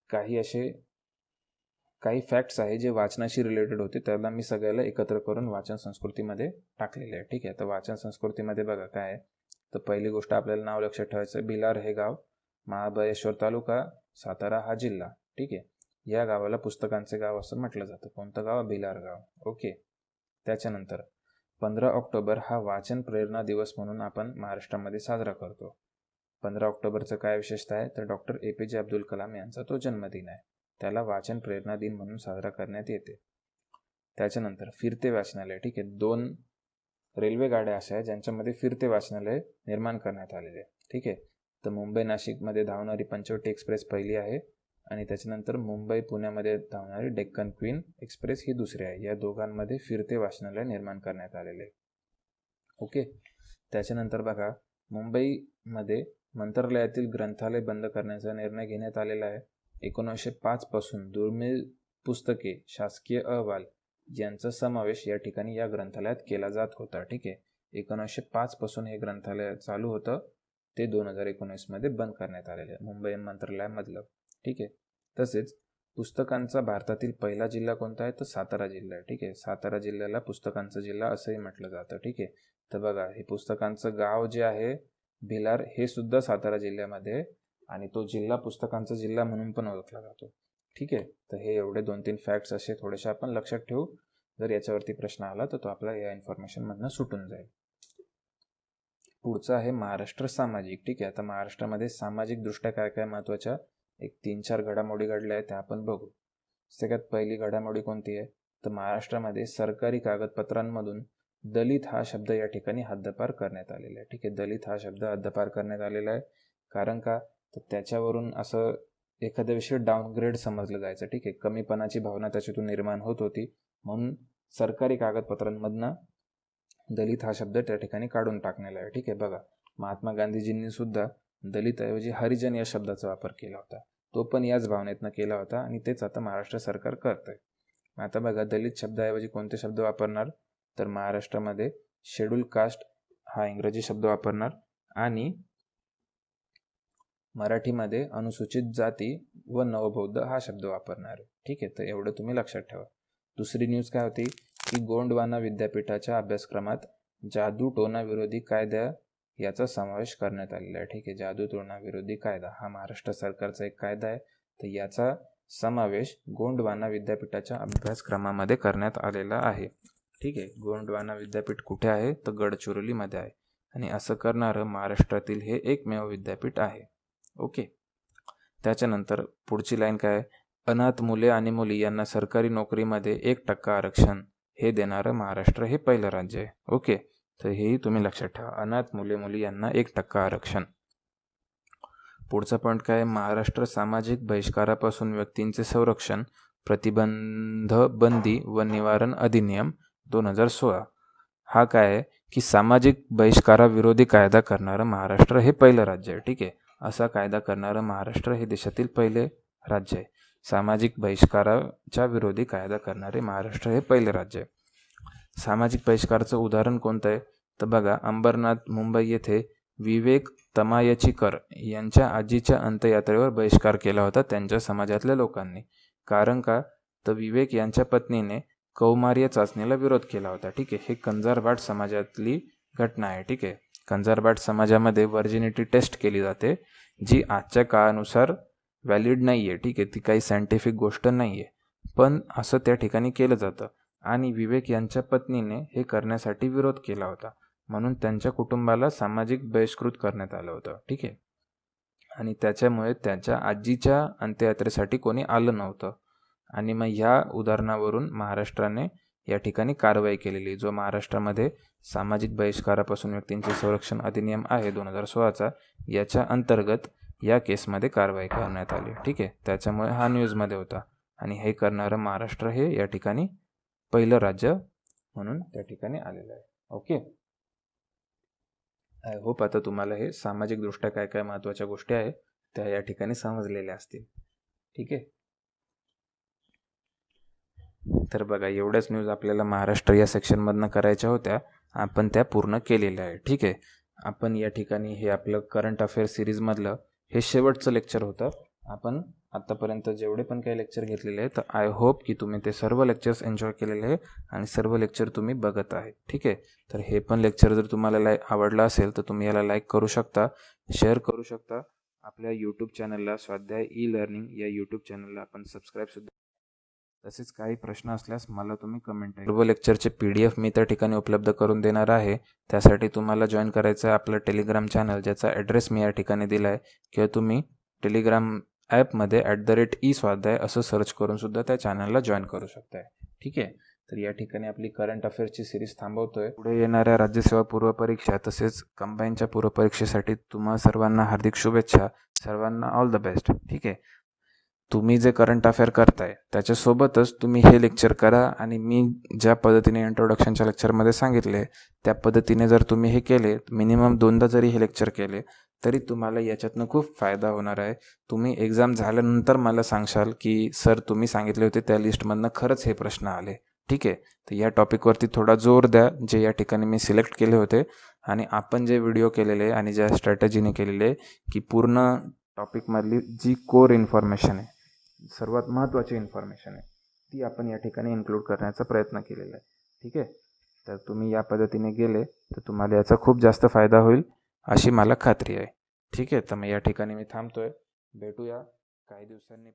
काही फॅक्ट्स आहे जे वाचनाशी रिलेटेड होते, त्याला मी सगळ्याला एकत्र करून वाचन संस्कृतीमध्ये टाकलेले आहे. ठीक आहे. तर वाचन संस्कृतीमध्ये बघा काय आहे, तर पहिली गोष्ट आपल्याला नाव लक्षात ठेवायचं आहे. भिलार हे गाव, महाबळेश्वर तालुका, सातारा हा जिल्हा. ठीक आहे. या गावाला पुस्तकांचे गाव असं म्हटलं जातं. कोणतं गाव? भिलार गाव. ओके. त्याच्यानंतर 15 ऑक्टोबर हा वाचन प्रेरणा दिवस म्हणून आपण महाराष्ट्रामध्ये साजरा करतो. 15 ऑक्टोबरचं काय विशेषता आहे? तर डॉक्टर APJ अब्दुल कलाम यांचा तो जन्मदिन आहे. त्याला वाचन प्रेरणा दिन म्हणून साजरा करण्यात येते. त्याच्यानंतर फिरते वाचनालय. ठीक आहे. 2 रेल्वे गाड्या अशा आहेत ज्यांच्यामध्ये फिरते वाचनालय निर्माण करण्यात आलेले आहे. ठीक आहे. तर मुंबई नाशिकमध्ये धावणारी पंचवटी एक्सप्रेस पहिली आहे, आणि त्याच्यानंतर मुंबई पुण्यामध्ये धावणारी डेक्कन क्वीन एक्सप्रेस ही दुसरी आहे. या दोघांमध्ये फिरते वाचनालय निर्माण करण्यात आलेले. ओके. त्याच्यानंतर बघा, मुंबईमध्ये मंत्रालयातील ग्रंथालय बंद करण्याचा निर्णय घेण्यात आलेला आहे. 1905 पासून दुर्मिळ पुस्तके, शासकीय अहवाल यांचा समावेश या ठिकाणी या ग्रंथालयात केला जात होता. ठीक आहे. 1905 पासून हे ग्रंथालय चालू होतं, ते 2019 मध्ये बंद करण्यात आलेलं आहे, मुंबई मंत्रालयामधलं. ठीक आहे. तसेच पुस्तकांचा भारतातील पहिला जिल्हा कोणता आहे? तर सातारा जिल्हा आहे. ठीक आहे. सातारा जिल्ह्याला पुस्तकांचा जिल्हा असंही म्हटलं जातं. ठीक आहे. तर बघा, हे पुस्तकांचं गाव जे आहे भिलार हे सुद्धा सातारा जिल्ह्यामध्ये आहे, आणि तो जिल्हा पुस्तकांचा जिल्हा म्हणून पण ओळखला जातो. ठीक आहे. तर हे एवढे 2-3 फॅक्ट्स असे थोडेसे आपण लक्षात ठेवू. जर याच्यावरती प्रश्न आला तर तो आपला या इन्फॉर्मेशन मधनं सुटून जाईल. पुढचं आहे महाराष्ट्र सामाजिक. ठीक आहे, आता महाराष्ट्रामध्ये सामाजिक दृष्ट्या काय काय महत्त्वाच्या एक 3-4 घडामोडी घडल्या आहेत त्या आपण बघू. सगळ्यात पहिली घडामोडी कोणती आहे, तर महाराष्ट्रामध्ये सरकारी कागदपत्रांमधून दलित हा शब्द या ठिकाणी हद्दपार करण्यात आलेला आहे. ठीक आहे, दलित हा शब्द हद्दपार करण्यात आलेला आहे. कारण का, तर त्याच्यावरून असं एखाद्या विषयी डाऊनग्रेड समजलं जायचं. ठीक आहे, कमीपणाची भावना त्याच्यातून निर्माण होत होती, म्हणून सरकारी कागदपत्रांमधनं दलित हा शब्द त्या ठिकाणी काढून टाकलेला आहे. ठीक आहे, बघा महात्मा गांधीजींनी सुद्धा दलितऐवजी हरिजन या शब्दाचा वापर केला होता. तो पण याच भावनेतनं केला होता आणि तेच आता महाराष्ट्र सरकार करतंय. आता बघा, दलित शब्दाऐवजी कोणते शब्द वापरणार, तर महाराष्ट्रामध्ये शेड्यूल कास्ट हा इंग्रजी शब्द वापरणार आणि मराठीमध्ये अनुसूचित जाती व नवबौद्ध हा शब्द वापरणार. ठीक आहे, तर एवढं तुम्ही लक्षात ठेवा. दुसरी न्यूज काय होती की गोंडवाना विद्यापीठाच्या अभ्यासक्रमात जादूटोणा विरोधी कायदा याचा समावेश करण्यात आलेला आहे. ठीक आहे, जादूटोणा विरोधी कायदा हा महाराष्ट्र सरकारचा एक कायदा आहे, तर याचा समावेश गोंडवाना विद्यापीठाच्या अभ्यासक्रमामध्ये करण्यात आलेला आहे. ठीक आहे, गोंडवाना विद्यापीठ कुठे आहे, तर गडचिरोलीमध्ये आहे आणि असं करणारं महाराष्ट्रातील हे एकमेव विद्यापीठ आहे. ओके, त्याच्यानंतर पुढची लाईन काय आहे, अनाथ मुले आणि मुली यांना सरकारी नोकरीमध्ये 1% आरक्षण हे देणारं महाराष्ट्र हे पहिलं राज्य आहे. ओके, तर हेही तुम्ही लक्षात ठेवा, अनाथ मुली यांना 1% आरक्षण. पुढचा पॉईंट काय आहे, महाराष्ट्र सामाजिक बहिष्कारापासून व्यक्तींचे संरक्षण प्रतिबंध बंदी व निवारण अधिनियम 2016 हा काय आहे की सामाजिक बहिष्काराविरोधी कायदा करणारं महाराष्ट्र हे पहिलं राज्य आहे. ठीक आहे, असा कायदा करणारं महाराष्ट्र हे देशातील पहिले राज्य आहे. सामाजिक बहिष्काराच्या विरोधी कायदा करणारे महाराष्ट्र हे पहिले राज्य आहे. सामाजिक बहिष्काराचं उदाहरण कोणतं आहे, तर बघा अंबरनाथ मुंबई येथे विवेक तमायचीकर यांच्या आजीच्या अंत्ययात्रेवर बहिष्कार केला होता त्यांच्या समाजातल्या लोकांनी. कारण का, तर विवेक यांच्या पत्नीने कौमार्य चाचणीला विरोध केला होता. ठीक आहे, हे कंजारबाट समाजातली घटना आहे. ठीक आहे, कंजारबाट समाजामध्ये व्हर्जिनिटी टेस्ट केली जाते, जी आजच्या काळानुसार व्हॅलिड नाही आहे. ठीक आहे, ती काही सायंटिफिक गोष्ट नाही आहे, पण असं त्या ठिकाणी केलं जातं आणि विवेक यांच्या पत्नीने हे करण्यासाठी विरोध केला होता, म्हणून त्यांच्या कुटुंबाला सामाजिक बहिष्कृत करण्यात आलं होतं. ठीक आहे, आणि त्याच्यामुळे त्यांच्या आजीच्या अंत्ययात्रेसाठी कोणी आलं नव्हतं आणि मग ह्या उदाहरणावरून महाराष्ट्राने या ठिकाणी कारवाई केलेली. जो महाराष्ट्रामध्ये सामाजिक बहिष्कारापासून व्यक्तींचे संरक्षण अधिनियम आहे 2016चा, याच्या अंतर्गत या केसमध्ये कारवाई करण्यात आली. ठीक आहे, त्याच्यामुळे हा न्यूजमध्ये होता आणि हे करणारं महाराष्ट्र हे या ठिकाणी पहिलं राज्य म्हणून त्या ठिकाणी आलेलं आहे. ओके, आय होप आता तुम्हाला हे सामाजिकदृष्ट्या काय काय महत्त्वाच्या गोष्टी आहेत त्या या ठिकाणी समजलेल्या असतील. ठीक आहे, तर बघा एवढ्याच न्यूज आपल्याला महाराष्ट्र या सेक्शनमधनं करायच्या होत्या, आपण त्या पूर्ण केलेल्या आहे. ठीक आहे, आपण या ठिकाणी हे आपलं करंट अफेअर सिरीजमधलं हे शेवटचं लेक्चर होतं. आपण आत्तापर्यंत जेवढे पण काही लेक्चर घेतलेले आहे, तर आय होप की तुम्ही ते सर्व लेक्चर्स एन्जॉय केलेले आहे आणि सर्व लेक्चर तुम्ही बघत आहे. ठीक आहे, तर हे पण लेक्चर जर तुम्हाला आवडलं असेल तर तुम्ही याला लाईक करू शकता, शेअर करू शकता. आपल्या यूट्यूब चॅनलला स्वाध्याय ई लर्निंग या यूट्यूब चॅनलला आपण सबस्क्राईबसुद्धा. तसेच काही प्रश्न असल्यास मला तुम्ही कमेंट सर्व लेक्चरचे PDF मी त्या ठिकाणी उपलब्ध करून देणार आहे. त्यासाठी तुम्हाला जॉईन करायचं आहे आपलं टेलिग्राम चॅनल, ज्याचा ॲड्रेस मी या ठिकाणी दिला आहे, किंवा तुम्ही टेलिग्राम ॲपमध्ये @e-स्वाध्याय असं सर्च करून सुद्धा त्या चॅनलला जॉईन करू शकताय. ठीक आहे, तर या ठिकाणी आपली करंट अफेअर्सची सिरीज थांबवतोय. पुढे येणाऱ्या राज्यसेवा पूर्वपरीक्षा तसेच कंबाईनच्या पूर्वपरीक्षेसाठी तुम्हा सर्वांना हार्दिक शुभेच्छा. सर्वांना ऑल द बेस्ट. ठीक आहे, तुम्ही जे करंट अफेअर करताय त्याच्यासोबतच तुम्ही हे लेक्चर करा आणि मी ज्या पद्धतीने इंट्रोडक्शनच्या लेक्चरमध्ये सांगितले त्या पद्धतीने जर तुम्ही हे केले, मिनिमम 2दा जरी हे लेक्चर केले तरी तुम्हाला याच्यातनं खूप फायदा होणार आहे. तुम्ही एक्झाम झाल्यानंतर मला सांगशाल की सर तुम्ही सांगितले होते त्या लिस्टमधनं खरंच हे प्रश्न आले. ठीक आहे, तर या टॉपिकवरती थोडा जोर द्या, जे या ठिकाणी मी सिलेक्ट केले होते आणि आपण जे व्हिडिओ केलेले आणि ज्या स्ट्रॅटेजीने केलेले की पूर्ण टॉपिकमधली जी कोर इन्फॉर्मेशन आहे, सर्वात महत्त्वाची इन्फॉर्मेशन आहे, ती आपण या ठिकाणी इन्क्लूड करण्याचा प्रयत्न केलेला आहे. ठीक आहे, तर तुम्ही या पद्धतीने गेले तर तुम्हाला याचा खूप जास्त फायदा होईल अशी मला खात्री आहे. ठीक आहे, तर मग या ठिकाणी मी थांबतोय. भेटूया काही दिवसांनी.